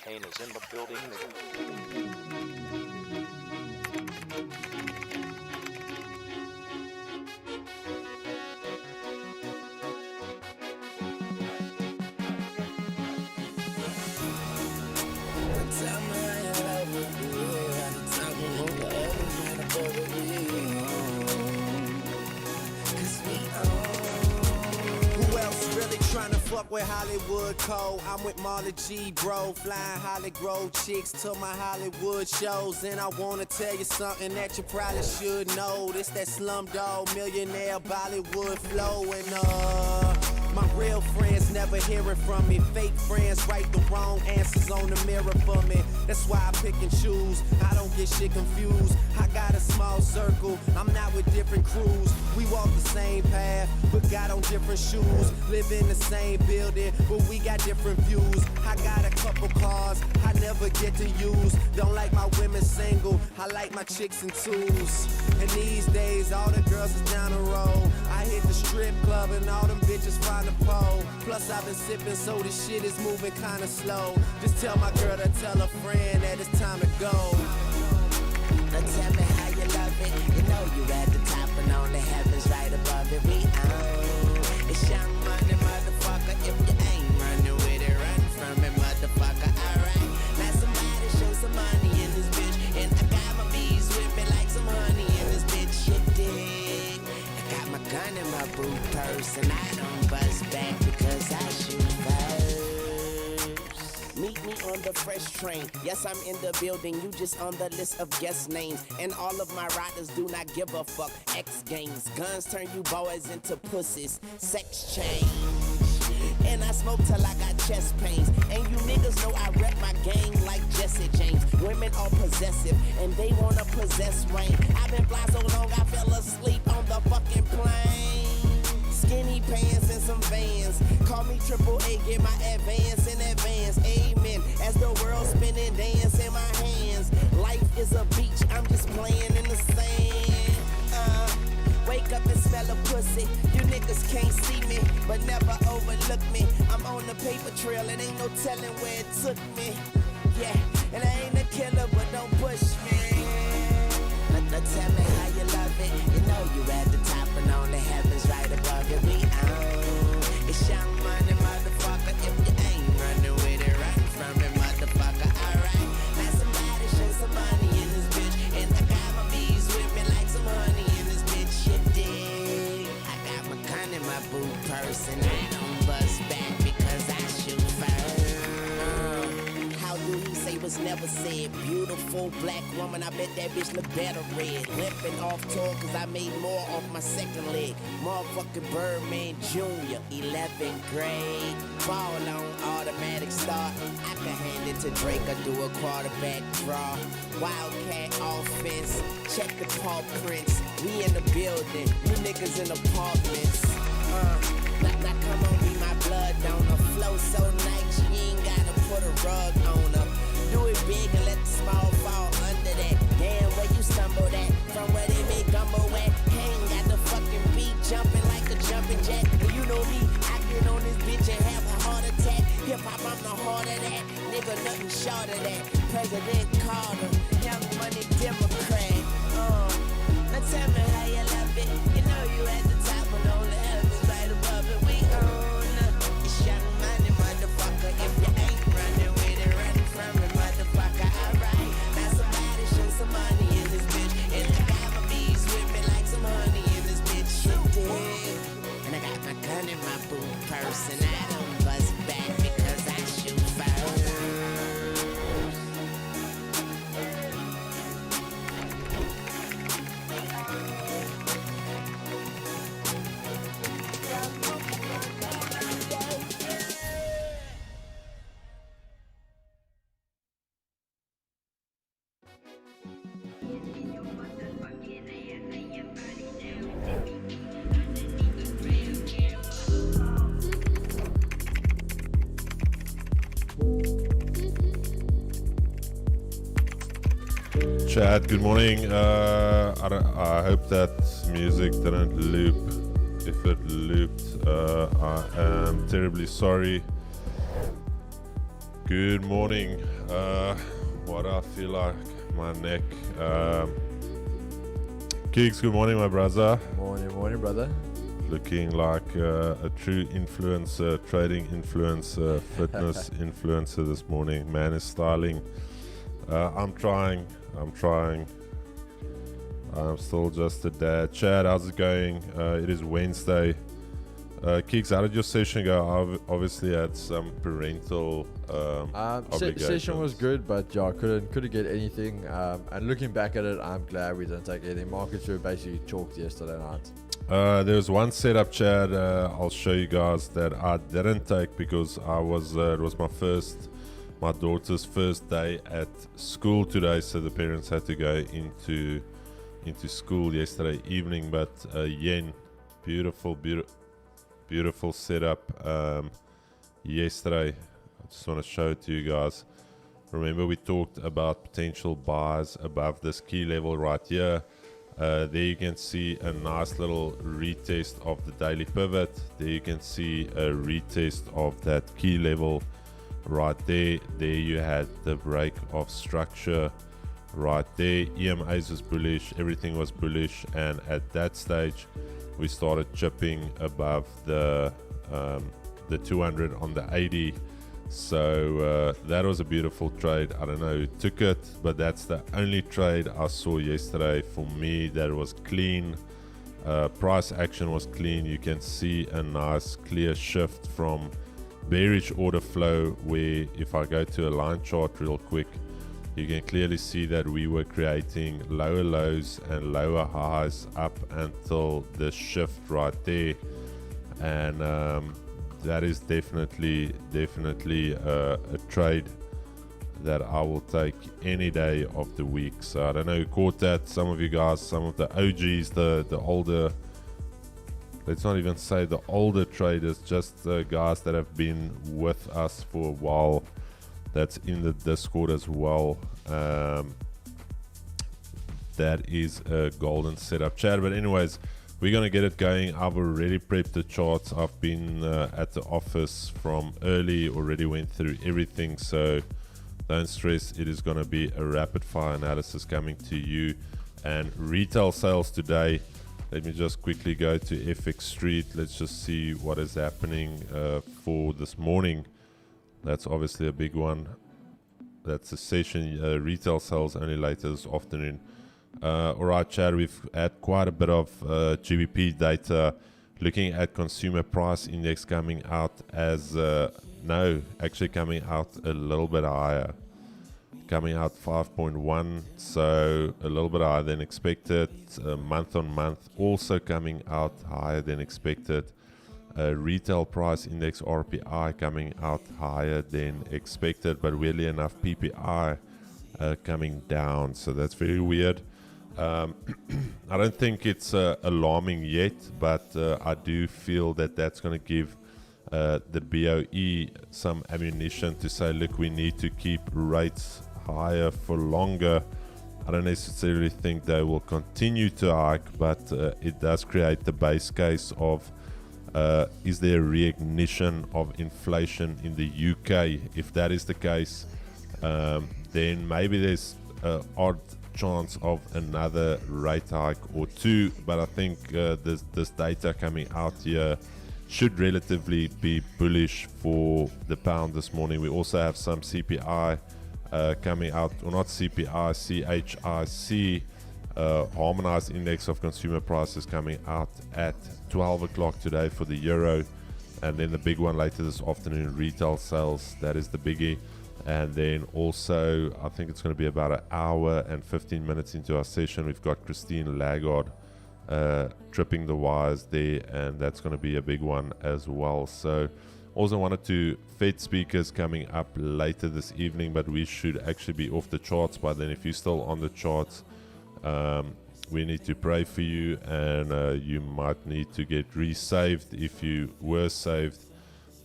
Cocaine is in the building. Who else really tryna fuck with Hollywood Cole? I'm with Marley G, bro, flying Holly Grove chicks to my Hollywood shows. And I wanna tell you something that you probably should know. This that Slumdog Millionaire Bollywood flow. And my real friends never hearing from me. Fake friends write the wrong answers on the mirror for me. That's why I pick and choose. I don't get shit confused. I got a small circle. I'm not with different crews. We walk the same path, but got on different shoes. Live in the same building, but we got different views. I got a couple cars I never get to use. Don't like my women single. I like my chicks in twos. And these days, all the girls is down the road. I hit the strip club and all them bitches find a pole. Plus I've been sipping, so this shit is moving kinda slow. Just tell my girl to tell a friend that it's time to go. Now tell me how you love it. You know you at the top and only heaven's right above it. We own. It's young money, motherfucker. If you ain't running with it, run from it, motherfucker. Alright. Now somebody show some money in this bitch. And I got my bees with me like some honey in this bitch. You dig? I got my gun in my boot purse and I don't bust back because I shoot first. Meet me on the fresh train. Yes, I'm in the building. You just on the list of guest names. And all of my riders do not give a fuck. X games. Guns turn you boys into pussies. Sex change. And I smoke till I got chest pains. And you niggas know I rep my gang like Jesse James. Women are possessive and they wanna possess Wayne. I've been fly so long I fell asleep on the fucking plane. Skinny pants and some Vans. Call me Triple A, get my advance in advance. Amen. As the world spinning, dance in my hands. Life is a beach, I'm just playing in the sand. Wake up and smell a pussy. You niggas can't see me, but never overlook me. I'm on the paper trail, it ain't no telling where it took me. Yeah, and I ain't a killer, but don't push me. Now tell me how you love it. You know you at the top and only heaven's right above it. We own. It's young money, motherfucker. If you ain't running with it, run from it, motherfucker. Alright. Now somebody show some money in this bitch. And I got my bees with me like some honey in this bitch. You dig? I got my gun in my boot purse and I don't bust back because I shoot first. How do he say what's never said? Beautiful black woman, I bet that bitch look better red. Limping off tour cause I made more off my second leg. Motherfucking Birdman Jr., 11th grade. Ball on automatic start. I can hand it to Drake or do a quarterback draw. Wildcat offense, check the paw prints. We in the building, you niggas in apartments. Now come on, be my blood donor. Flow so nice, you ain't gotta put a rug on her. Do it big and let the small fall under that. Damn, where you stumble at? From where they make gumbo at? Hang got the fucking beat jumping like a jumping jack. And you know me, I get on this bitch and have a heart attack. Hip hop, I'm the heart of that. Nigga, nothing short of that. President Carter, young money Democrat. Now tell me how you love it. You know you at the top and only heaven's right above it. We own. It's young money, motherfucker. If you ain't running with it, run from it, motherfucker. Alright. Now somebody show some money in this bitch. And I got my bees with me like some honey in this bitch. You dig? And I got my gun in my boot purse and I don't bust back because I shoot first. Chad, good morning. I hope that music didn't loop. If it looped, I am terribly sorry. Good morning. What I feel like my neck. Keegs, good morning, my brother. Morning, brother. Looking like a true influencer, trading influencer, fitness influencer this morning. Man is styling. I'm trying. I'm still just a dad. Chad, how's it going? It is Wednesday. Keeks, how did your session go? I obviously had some parental obligations. Session was good, but yeah, I couldn't get anything. And looking back at it, I'm glad we didn't take anything. Markets were basically chalked yesterday night. There was one setup, Chad. I'll show you guys that I didn't take because I was. It was my daughter's first day at school today, so the parents had to go into school yesterday evening. But yen, beautiful setup yesterday. I just want to show it to you guys. Remember, we talked about potential buys above this key level right here. There you can see a nice little retest of the daily pivot. There you can see a retest of that key level right there. There you had the break of structure right there. EMAs was bullish, everything was bullish, and at that stage we started chipping above the 200 on the 80. So that was a beautiful trade. I don't know who took it, but that's the only trade I saw yesterday for me that was clean. Price action was clean. You can see a nice clear shift from bearish order flow, where if I go to a line chart real quick, you can clearly see that we were creating lower lows and lower highs up until the shift right there. And that is definitely a trade that I will take any day of the week. So I don't know who caught that. Some of you guys, some of the OGs, the older, let's not even say the older traders, just the guys that have been with us for a while, that's in the Discord as well. That is a golden setup, Chad. But anyways, we're going to get it going. I've already prepped the charts. I've been at the office from early, already went through everything. So don't stress, it is going to be a rapid fire analysis coming to you. And retail sales today, let me just quickly go to FX Street. Let's just see what is happening for this morning. That's obviously a big one. That's a session. Retail sales only later this afternoon. Alright, Chad, we've had quite a bit of GBP data. Looking at consumer price index coming out as actually coming out a little bit higher, coming out 5.1, so a little bit higher than expected. Month on month also coming out higher than expected. Retail price index RPI coming out higher than expected, but weirdly enough PPI coming down, so that's very weird. I don't think it's alarming yet, but I do feel that that's going to give the BOE some ammunition to say, look, we need to keep rates higher for longer. I don't necessarily think they will continue to hike, but it does create the base case of is there a reignition of inflation in the UK? If that is the case, then maybe there's an odd chance of another rate hike or two. But I think this data coming out here should relatively be bullish for the pound this morning. We also have some CPI coming out, or not CPI, CHIC, harmonized index of consumer prices coming out at 12 o'clock today for the euro. And then the big one later this afternoon, retail sales, that is the biggie. And then also, I think it's going to be about an hour and 15 minutes into our session, we've got Christine Lagarde tripping the wires there, and that's going to be a big one as well. So also wanted to Fed speakers coming up later this evening, but we should actually be off the charts by then. If you're still on the charts, we need to pray for you, and you might need to get resaved. If you were saved,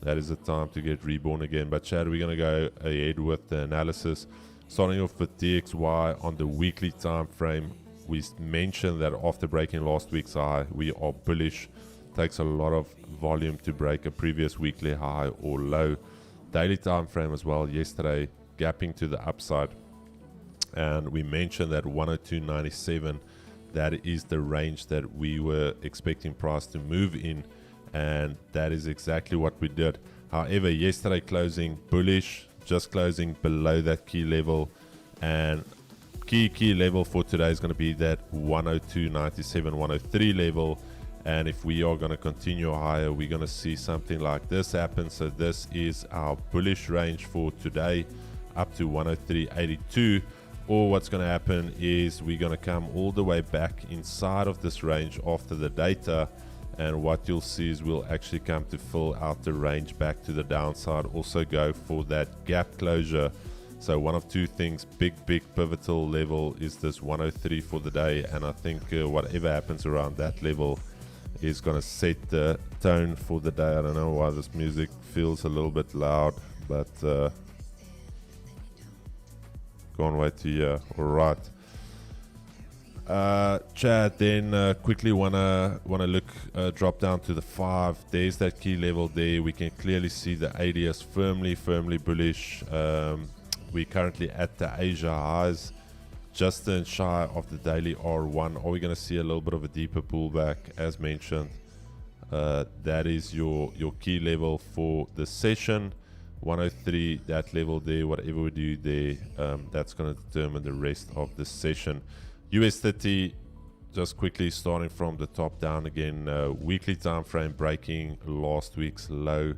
that is the time to get reborn again. But Chad, we're going to go ahead with the analysis. Starting off with DXY on the weekly time frame. We mentioned that after breaking last week's high, we are bullish. Takes a lot of volume to break a previous weekly high or low. daily time frame as well yesterday, gapping to the upside, and we mentioned that 102.97, that is the range that we were expecting price to move in, and that is exactly what we did. However, yesterday closing bullish, just closing below that key level, and key level for today is going to be that 102.97, 103 level. And if we are going to continue higher, we're going to see something like this happen. So this is our bullish range for today, up to 103.82. Or what's going to happen is we're going to come all the way back inside of this range after the data, and what you'll see is we'll actually come to fill out the range back to the downside, also go for that gap closure. So one of two things, big pivotal level is this 103 for the day, and I think whatever happens around that level is going to set the tone for the day. I don't know why this music feels a little bit loud, but can't wait to hear. All right. Chad, then quickly wanna look, drop down to the 5. There's that key level there. We can clearly see the ADS firmly bullish. We're currently at the Asia highs, just shy of the daily R1. Are we going to see a little bit of a deeper pullback? As mentioned, that is your key level for the session, 103. That level there, whatever we do there, that's going to determine the rest of the session. US 30, just quickly starting from the top down again, weekly time frame breaking last week's low.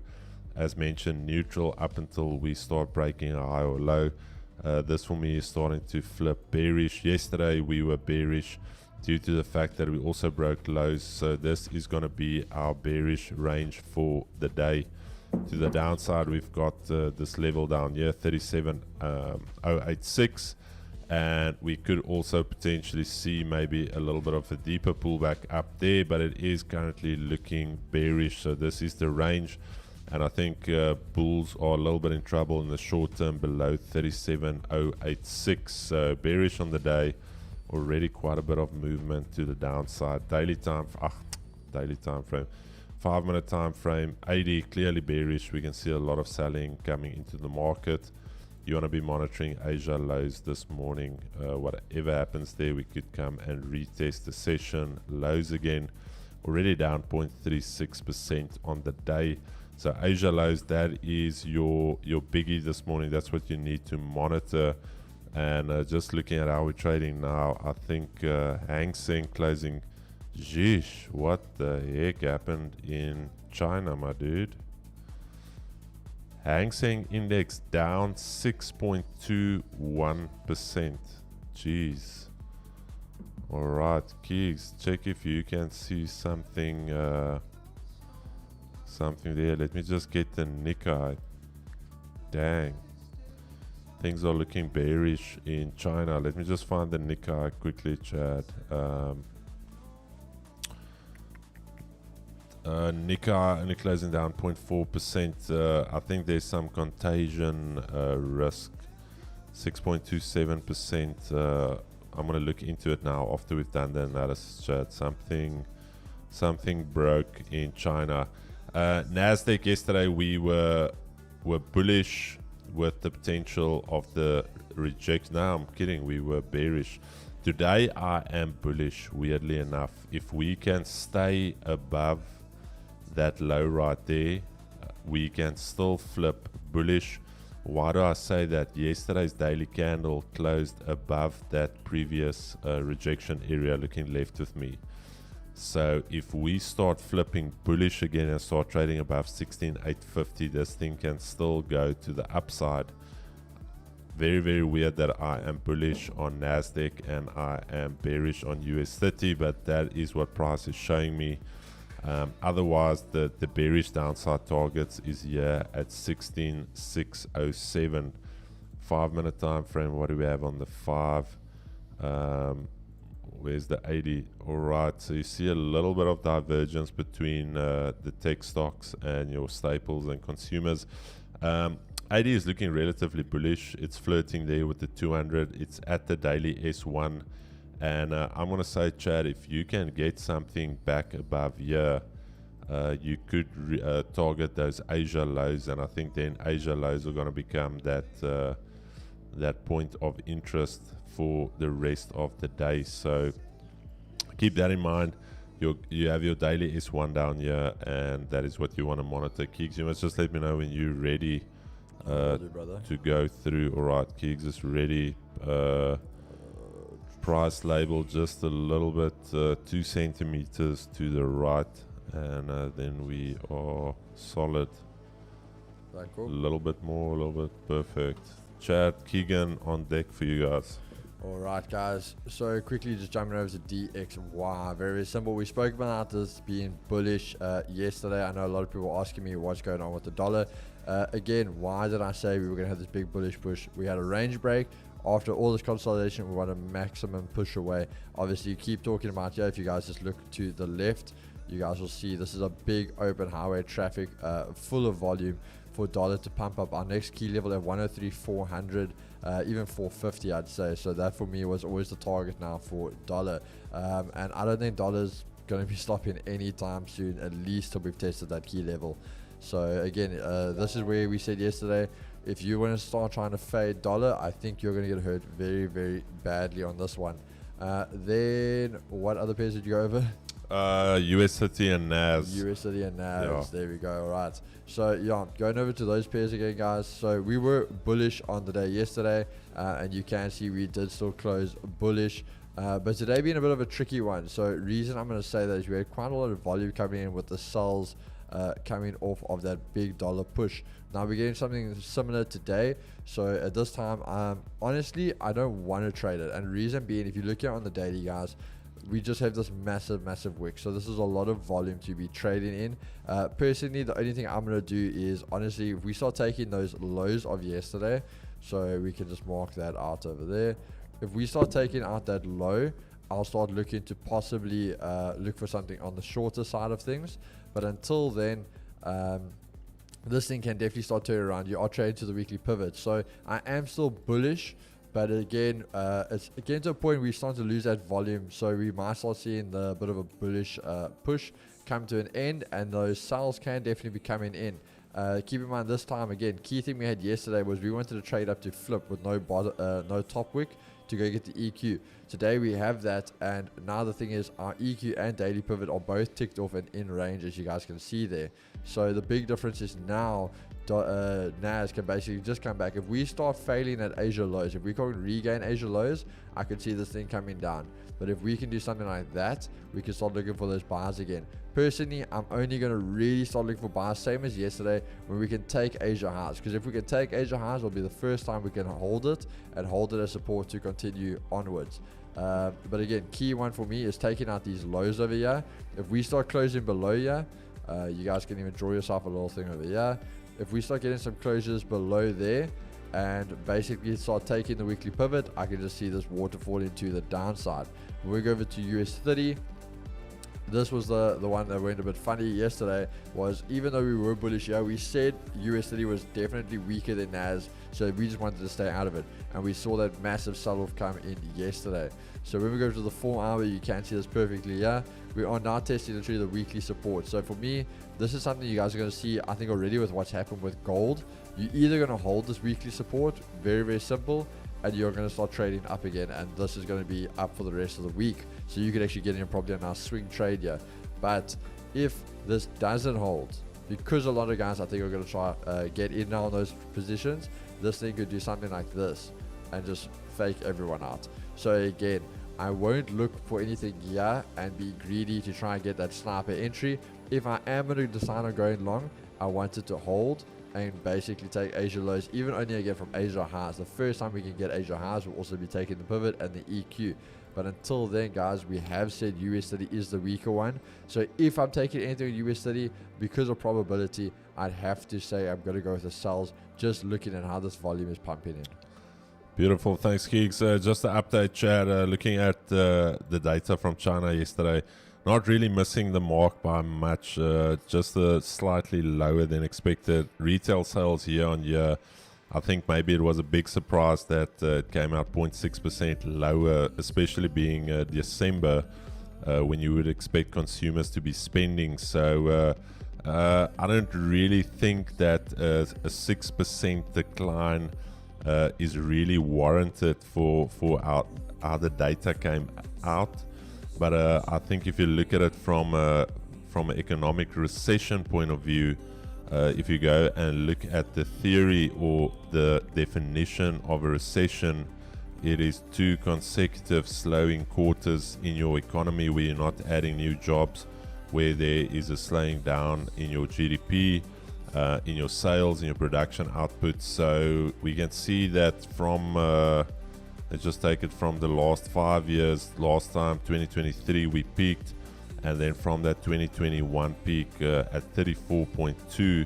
As mentioned, neutral up until we start breaking a high or low. This for me is starting to flip bearish. Yesterday we were bearish due to the fact that we also broke lows. So this is going to be our bearish range for the day. To the downside, we've got this level down here, 37.086. And we could also potentially see maybe a little bit of a deeper pullback up there, but it is currently looking bearish. So this is the range. And I think bulls are a little bit in trouble in the short term below 37.086. So bearish on the day. Already quite a bit of movement to the downside. Daily time frame. 5-minute time frame. 80 clearly bearish. We can see a lot of selling coming into the market. You want to be monitoring Asia lows this morning. Whatever happens there, we could come and retest the session lows again. Already down 0.36% on the day. So Asia lows, that is your biggie this morning. That's what you need to monitor. And just looking at how we're trading now, I think Hang Seng closing. Jeesh, what the heck happened in China, my dude? Hang Seng index down 6.21%. Jeez. All right, Keegs, check if you can see something. Something there. Let me just get the Nikkei. Dang, things are looking bearish in China. Let me just find the Nikkei quickly, Chad. Nikkei only closing down 0.4%. I think there's some contagion risk. 6.27%. I'm gonna look into it now after we've done the analysis, Chad. Something broke in China. Nasdaq yesterday we were bullish with the potential of the rejection. No, I'm kidding, we were bearish. Today I am bullish, weirdly enough. If we can stay above that low right there, we can still flip bullish. Why do I say that? Yesterday's daily candle closed above that previous rejection area, looking left with me. So if we start flipping bullish again and start trading above 16,850, this thing can still go to the upside. Very weird that I am bullish on Nasdaq and I am bearish on US 30, but that is what price is showing me. Otherwise, the bearish downside targets is here at 16,607. 5-minute time frame. What do we have on the 5? Where's the 80? All right, so you see a little bit of divergence between the tech stocks and your staples and consumers. 80 is looking relatively bullish. It's flirting there with the 200. It's at the daily S1. And I'm going to say, Chad, if you can get something back above here, you could target those Asia lows, and I think then Asia lows are going to become that point of interest for the rest of the day. So keep that in mind. You have your daily S1 down here, and that is what you want to monitor. Keegs, you must just let me know when you're ready to go through. All right, Keegs is ready. Price label just a little bit, 2 centimeters to the right, and then we are solid. Cool. A little bit more, a little bit. Perfect. Chad, Keegan on deck for you guys. Alright guys, so quickly just jumping over to DXY. Very simple. We spoke about this being bullish yesterday. I know a lot of people are asking me what's going on with the dollar. Again, why did I say we were going to have this big bullish push? We had a range break. After all this consolidation, we want a maximum push away. Obviously, you keep talking about here. If you guys just look to the left, you guys will see this is a big open highway traffic full of volume for dollar to pump up our next key level at 103.400, even 450, I'd say. So that for me was always the target now for dollar, and I don't think dollar's going to be stopping anytime soon, at least till we've tested that key level. So again, this is where we said yesterday, if you want to start trying to fade dollar, I think you're going to get hurt very, very badly on this one. Then what other pairs did you go over? USD and NAS. USD and NAS. Yeah. There we go. All right. So yeah, going over to those pairs again, guys. So we were bullish on the day yesterday, and you can see we did still close bullish. But today being a bit of a tricky one. So reason I'm going to say that is we had quite a lot of volume coming in with the sells coming off of that big dollar push. Now we're getting something similar today. So at this time, honestly, I don't want to trade it. And reason being, if you look here on the daily, guys, we just have this massive wick. So this is a lot of volume to be trading in. Personally, the only thing I'm going to do is, honestly, if we start taking those lows of yesterday, so we can just mark that out over there. If we start taking out that low, I'll start looking to possibly look for something on the shorter side of things. But until then, this thing can definitely start turning around. You are trading to the weekly pivot. So I am still bullish. But again, it's getting to a point where we start to lose that volume. So we might start seeing the bit of a bullish push come to an end. And those sells can definitely be coming in. Keep in mind this time, again, key thing we had yesterday was we wanted to trade up to flip with no top wick to go get the EQ. Today we have that, and now the thing is our EQ and daily pivot are both ticked off and in range, as you guys can see there. So the big difference is now NAS can basically just come back. If we start failing at Asia lows, if we can regain Asia lows, I could see this thing coming down. But if we can do something like that, we can start looking for those buys again. Personally, I'm only going to really start looking for buys, same as yesterday, when we can take Asia highs. Because if we can take Asia highs, it'll be the first time we can hold it and hold it as support to continue onwards. But again, key one for me is taking out these lows over here. If we start closing below here, you guys can even draw yourself a little thing over here. If we start getting some closures below there and basically start taking the weekly pivot, I can just see this waterfall into the downside. When we go over to US30, this was the one that went a bit funny yesterday. Was even though we were bullish here, we said US30 was definitely weaker than NAS, so we just wanted to stay out of it, and we saw that massive sell-off come in yesterday. So when we go to the 4 hour, you can see this perfectly here. We are now testing literally the weekly support. So for me, this is something you guys are going to see, I think, already with what's happened with gold. You're either going to hold this weekly support, very simple, and you're going to start trading up again, and this is going to be up for the rest of the week. So you could actually get in probably a nice swing trade here. But if this doesn't hold, because a lot of guys I think are going to try get in now on those positions, this thing could do something like this and just fake everyone out. So again, I won't look for anything here and be greedy to try and get that sniper entry. If I am going to decide on going long, I want it to hold and basically take Asia lows, even only again from Asia highs. The first time we can get Asia highs, we'll also be taking the pivot and the EQ. But until then, guys, we have said US30 is the weaker one. So if I'm taking anything in US30, because of probability, I'd have to say I'm going to go with the sells, just looking at how this volume is pumping in. Beautiful. Thanks, Keegs. Just an update, Chad. Looking at the data from China yesterday, not really missing the mark by much, just slightly lower than expected. Retail sales year on year, I think maybe it was a big surprise that it came out 0.6% lower, especially being December. when you would expect consumers to be spending. So I don't really think that a 6% decline is really warranted for how the data came out. But I think if you look at it from an economic recession point of view, if you go and look at the theory or the definition of a recession, it is 2 consecutive slowing quarters in your economy where you're not adding new jobs, where there is a slowing down in your GDP, in your sales, in your production output. So we can see that from, let's just take it from the last 5 years. Last time, 2023, we peaked. And then from that 2021 peak at 34.2,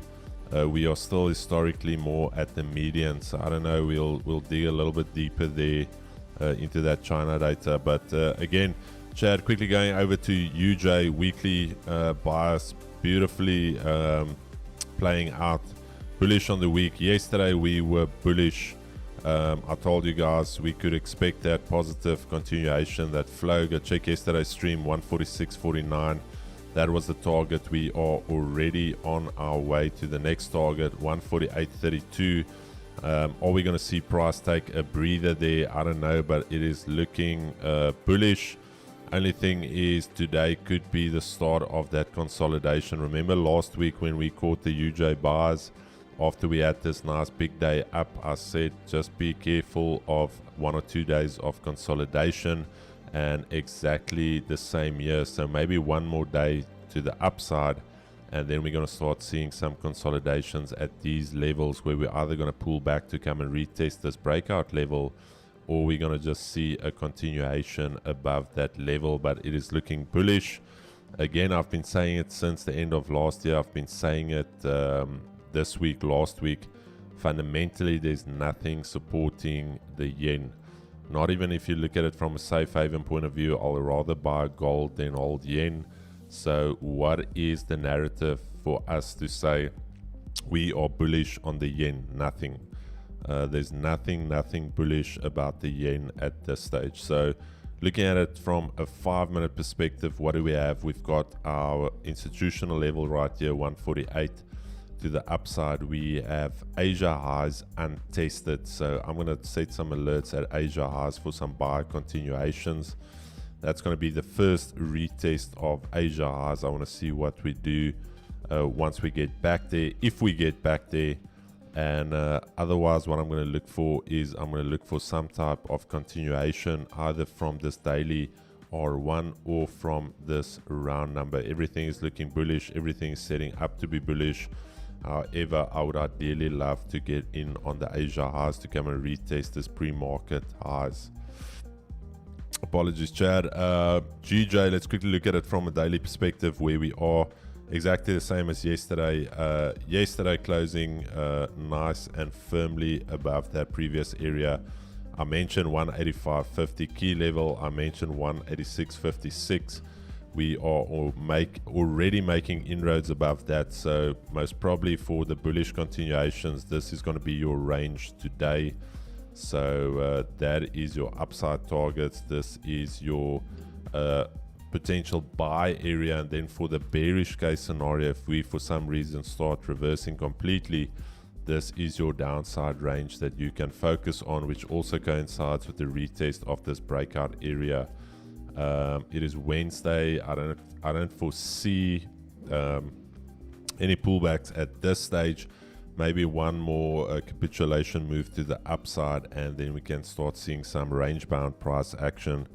we are still historically more at the median. So I don't know, we'll dig a little bit deeper there into that China data. But again, Chad, quickly going over to UJ weekly bias, beautifully playing out. Bullish on the week. Yesterday we were bullish. I told you guys we could expect that positive continuation, that flow. Go check yesterday's stream, 146.49. That was the target. We are already on our way to the next target, 148.32. Are we going to see price take a breather there? I don't know, but it is looking bullish. Only thing is today could be the start of that consolidation. Remember last week when we caught the UJ bars, after we had this nice big day up, I said just be careful of 1 or 2 days of consolidation, and exactly the same year. So maybe one more day to the upside, and then we're going to start seeing some consolidations at these levels where we're either going to pull back to come and retest this breakout level, or we're going to just see a continuation above that level. But it is looking bullish. Again, I've been saying it since the end of last year. I've been saying it this week, last week. Fundamentally, there's nothing supporting the yen. Not even if you look at it from a safe haven point of view. I'll rather buy gold than hold yen. So what is the narrative for us to say we are bullish on the yen? Nothing. There's nothing bullish about the yen at this stage. So looking at it from a 5-minute perspective, what do we have? We've got our institutional level right here, 148. To the upside, we have Asia highs untested. So I'm going to set some alerts at Asia highs for some buy continuations. That's going to be the first retest of Asia highs. I want to see what we do once we get back there, if we get back there. And otherwise, what I'm going to look for is I'm going to look for some type of continuation, either from this daily R1 or from this round number. Everything is looking bullish. Everything is setting up to be bullish. However, I would ideally love to get in on the Asia highs to come and retest this pre-market highs. Apologies, Chad. GJ, let's quickly look at it from a daily perspective, where we are exactly the same as yesterday. Yesterday closing nice and firmly above that previous area. I mentioned 185.50 key level. I mentioned 186.56. We are already making inroads above that. So most probably for the bullish continuations, this is going to be your range today. So that is your upside targets. This is your potential buy area. And then for the bearish case scenario, if we for some reason start reversing completely, this is your downside range that you can focus on, which also coincides with the retest of this breakout area. It is Wednesday. I don't foresee any pullbacks at this stage. Maybe one more capitulation move to the upside, and then we can start seeing some range bound price action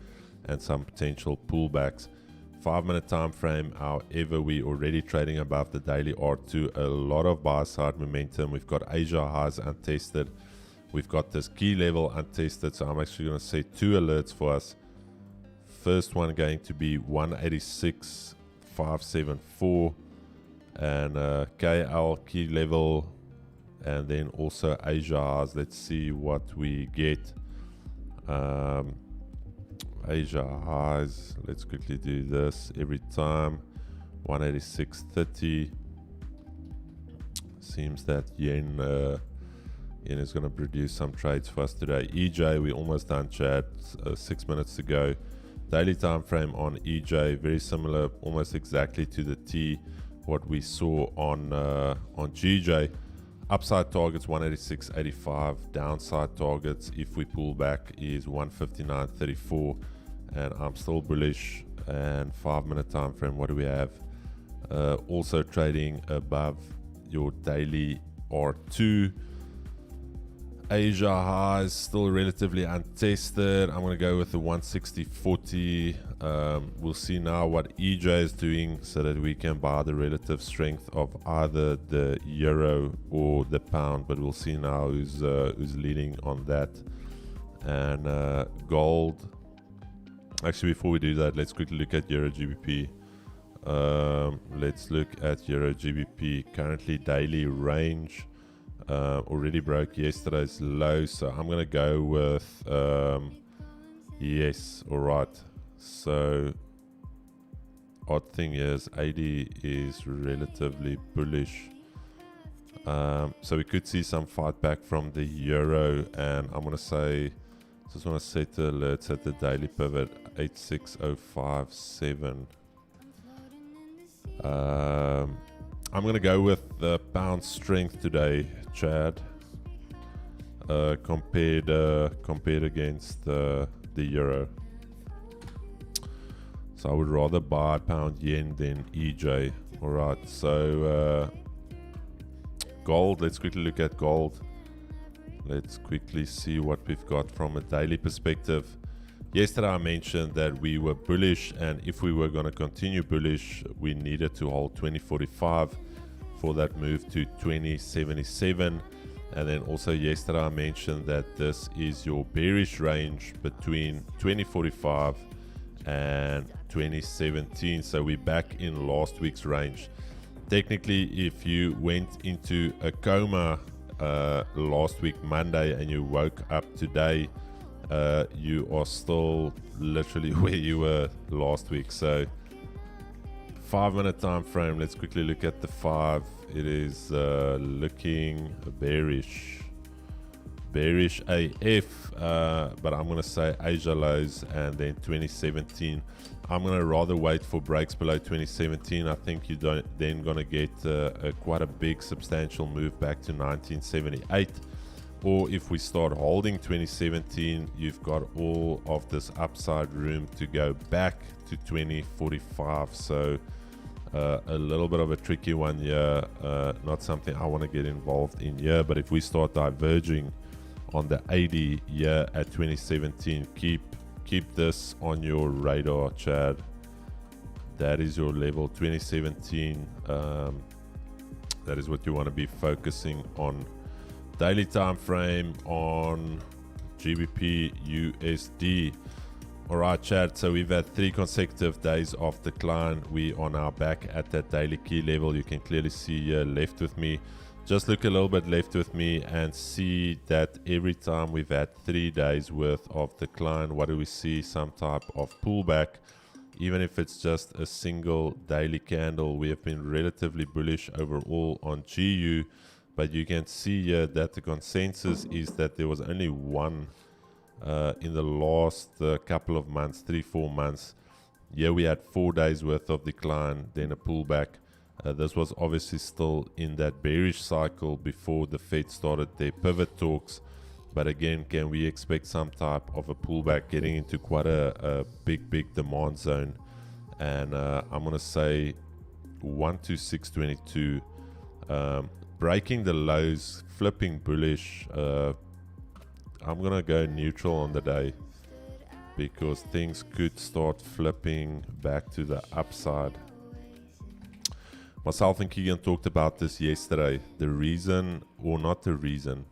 and some potential pullbacks. 5-minute time frame, however, we already trading above the daily R2. A lot of buy side momentum. We've got Asia highs untested. We've got this key level untested. So I'm actually going to set 2 alerts for us. First one going to be 186.574 and KL key level, and then also Asia highs. Let's see what we get. Asia highs, let's quickly do this every time. 186.30. Seems that yen is going to produce some trades for us today. EJ, we almost done, Chad. 6 minutes to go. daily time frame on EJ, very similar, almost exactly to the T what we saw on GJ. Upside targets 186.85, downside targets if we pull back is 159.34, and I'm still bullish. And 5-minute time frame, what do we have? Also trading above your daily R2. Asia highs still relatively untested. I'm going to go with the 160.40. We'll see now what EJ is doing so that we can buy the relative strength of either the euro or the pound, but we'll see now who's leading on that. And gold. Actually, before we do that, let's quickly look at euro GBP. Let's look at euro GBP. Currently daily range. Already broke yesterday's low, so I'm gonna go with yes. All right, so odd thing is 80 is relatively bullish, so we could see some fight back from the euro, and I'm gonna say, just want to set the alerts at the daily pivot 86057. I'm gonna go with the pound strength today, Chad, compared against the euro. So I would rather buy pound yen than EJ. All right, so gold. Let's quickly look at gold. Let's quickly see what we've got from a daily perspective. Yesterday I mentioned that we were bullish, and if we were going to continue bullish, we needed to hold 2045 for that move to 2077. And then also yesterday I mentioned that this is your bearish range between 2045 and 2017. So we're back in last week's range. Technically, if you went into a coma last week Monday and you woke up today, you are still literally where you were last week. So 5-minute time frame, let's quickly look at the 5. It is looking bearish AF, but I'm gonna say Asia lows and then 2017. I'm gonna rather wait for breaks below 2017. I think you don't then gonna get quite a big substantial move back to 1978. Or if we start holding 2017, you've got all of this upside room to go back to 2045. So a little bit of a tricky one here, not something I want to get involved in here. But if we start diverging on the 80 here at 2017, keep this on your radar, Chad. That is your level 2017. That is what you want to be focusing on. Daily time frame on GBP USD. All right, Chad, so we've had 3 consecutive days of decline. We are now back at that daily key level. You can clearly see here left with me. Just look a little bit left with me and see that every time we've had 3 days worth of decline, what do we see? Some type of pullback. Even if it's just a single daily candle, we have been relatively bullish overall on GU. But you can see here that the consensus is that there was only one in the last couple of months, 3-4 months. Here we had 4 days worth of decline, then a pullback. This was obviously still in that bearish cycle before the Fed started their pivot talks. But again, can we expect some type of a pullback getting into quite a big demand zone? And I'm going to say 12622. Breaking the lows, flipping bullish. I'm going to go neutral on the day because things could start flipping back to the upside. Myself and Keegan talked about this yesterday. The reason, or not the reason,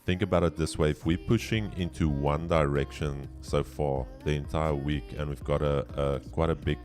think about it this way. If we're pushing into one direction so far the entire week and we've got quite a big